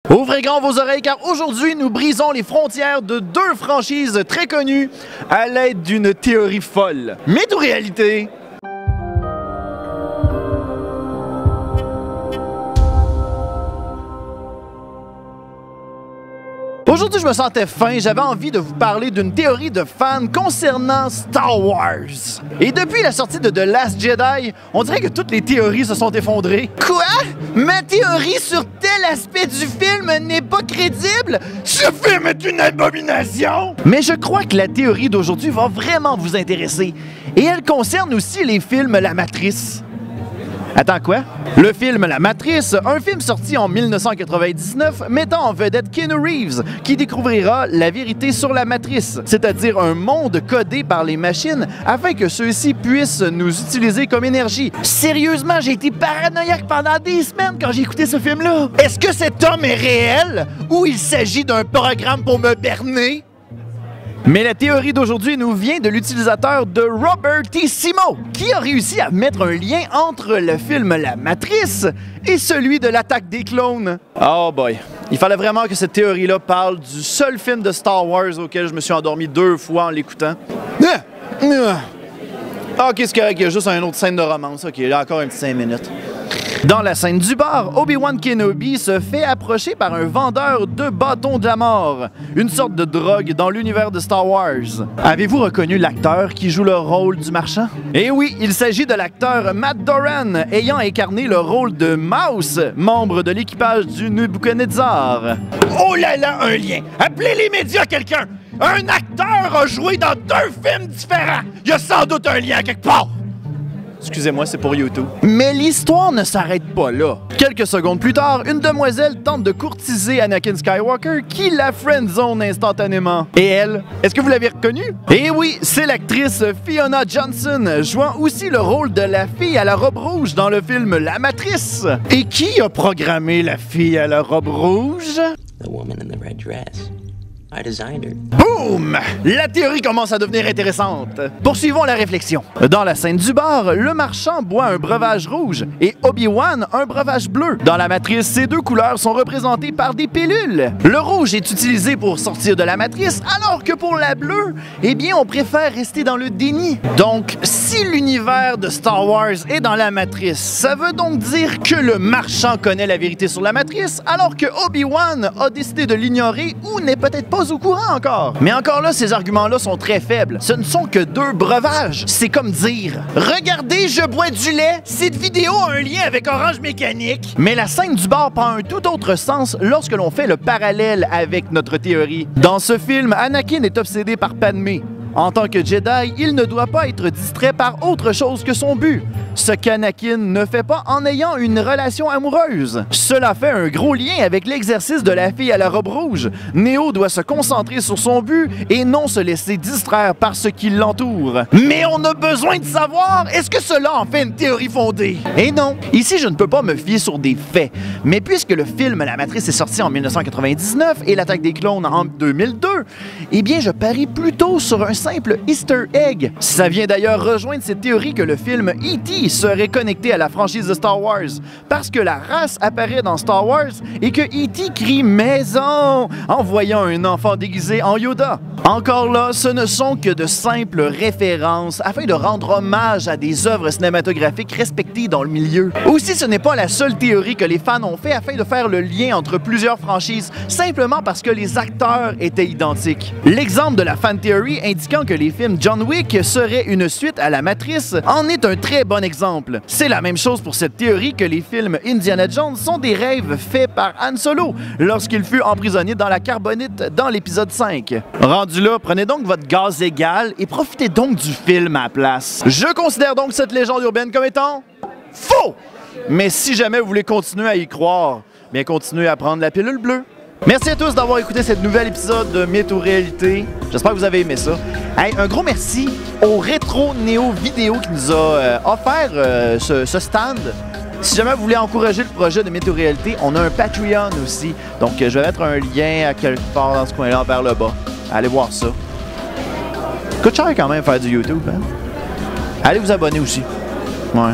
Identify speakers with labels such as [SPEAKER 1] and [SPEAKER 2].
[SPEAKER 1] Ouvrez grand vos oreilles car aujourd'hui nous brisons les frontières de deux franchises très connues à l'aide d'une théorie folle. Mythe ou réalité? Aujourd'hui, je me sentais faim, j'avais envie de vous parler d'une théorie de fans concernant Star Wars. Et depuis la sortie de The Last Jedi, on dirait que toutes les théories se sont effondrées. Quoi? Ma théorie sur tel aspect du film n'est pas crédible? Ce film est une abomination! Mais je crois que la théorie d'aujourd'hui va vraiment vous intéresser. Et elle concerne aussi les films La Matrice. Attends, quoi? Le film La Matrice, un film sorti en 1999 mettant en vedette Keanu Reeves, qui découvrira la vérité sur la Matrice, c'est-à-dire un monde codé par les machines afin que ceux-ci puissent nous utiliser comme énergie. Sérieusement, j'ai été paranoïaque pendant des semaines quand j'ai écouté ce film-là. Est-ce que cet homme est réel ou il s'agit d'un programme pour me berner? Mais la théorie d'aujourd'hui nous vient de l'utilisateur de Robert T. Simo, qui a réussi à mettre un lien entre le film La Matrice et celui de l'attaque des clones. Oh boy, il fallait vraiment que cette théorie-là parle du seul film de Star Wars auquel je me suis endormi 2 fois en l'écoutant. Ok, c'est correct, il y a juste une autre scène de romance. Ok, là encore un petit 5 minutes. Dans la scène du bar, Obi-Wan Kenobi se fait approcher par un vendeur de bâtons de la mort, une sorte de drogue dans l'univers de Star Wars. Avez-vous reconnu l'acteur qui joue le rôle du marchand? Eh oui, il s'agit de l'acteur Matt Doran, ayant incarné le rôle de Mouse, membre de l'équipage du Nebuchadnezzar. Oh là là, un lien! Appelez les médias quelqu'un! Un acteur a joué dans 2 films différents! Il y a sans doute un lien quelque part! Excusez-moi, c'est pour YouTube. Mais l'histoire ne s'arrête pas là. Quelques secondes plus tard, une demoiselle tente de courtiser Anakin Skywalker qui la friendzone instantanément. Et elle, est-ce que vous l'avez reconnue? Eh oui, c'est l'actrice Fiona Johnson, jouant aussi le rôle de la fille à la robe rouge dans le film La Matrice. Et qui a programmé la fille à la robe rouge?
[SPEAKER 2] The woman in the red dress. I designed her.
[SPEAKER 1] Boum! La théorie commence à devenir intéressante. Poursuivons la réflexion. Dans la scène du bar, le marchand boit un breuvage rouge et Obi-Wan un breuvage bleu. Dans la matrice, ces 2 couleurs sont représentées par des pilules. Le rouge est utilisé pour sortir de la matrice, alors que pour la bleue, eh bien, on préfère rester dans le déni. Donc, si l'univers de Star Wars est dans la matrice, ça veut donc dire que le marchand connaît la vérité sur la matrice, alors que Obi-Wan a décidé de l'ignorer ou n'est peut-être pas au courant encore. Mais encore là, ces arguments-là sont très faibles. Ce ne sont que 2 breuvages. C'est comme dire « Regardez, je bois du lait. Cette vidéo a un lien avec Orange Mécanique. » Mais la scène du bar prend un tout autre sens lorsque l'on fait le parallèle avec notre théorie. Dans ce film, Anakin est obsédé par Padmé. En tant que Jedi, il ne doit pas être distrait par autre chose que son but. Ce qu'Anakin ne fait pas en ayant une relation amoureuse. Cela fait un gros lien avec l'exercice de la fille à la robe rouge. Neo doit se concentrer sur son but et non se laisser distraire par ce qui l'entoure. Mais on a besoin de savoir, est-ce que cela en fait une théorie fondée? Et non, ici je ne peux pas me fier sur des faits. Mais puisque le film La Matrice est sorti en 1999 et l'attaque des clones en 2002, eh bien je parie plutôt sur un simple Easter egg. Ça vient d'ailleurs rejoindre cette théorie que le film E.T. serait connecté à la franchise de Star Wars, parce que la race apparaît dans Star Wars et que E.T. crie « Maison » en voyant un enfant déguisé en Yoda. Encore là, ce ne sont que de simples références afin de rendre hommage à des œuvres cinématographiques respectées dans le milieu. Aussi, ce n'est pas la seule théorie que les fans ont fait afin de faire le lien entre plusieurs franchises, simplement parce que les acteurs étaient identiques. L'exemple de la fan theory indiquant que les films John Wick seraient une suite à La Matrice en est un très bon exemple. C'est la même chose pour cette théorie que les films Indiana Jones sont des rêves faits par Han Solo lorsqu'il fut emprisonné dans la carbonite dans l'épisode 5. Rendu là, prenez donc votre gaz égal et profitez donc du film à la place. Je considère donc cette légende urbaine comme étant faux! Mais si jamais vous voulez continuer à y croire, bien continuez à prendre la pilule bleue. Merci à tous d'avoir écouté cet nouvel épisode de Mythe ou Réalité. J'espère que vous avez aimé ça. Hey, un gros merci au Rétro Néo Vidéo qui nous a offert ce stand. Si jamais vous voulez encourager le projet de Mythe ou Réalité, on a un Patreon aussi. Donc je vais mettre un lien à quelque part dans ce coin-là vers le bas. Allez voir ça. Coûte cher quand même faire du YouTube, hein? Allez vous abonner aussi. Ouais.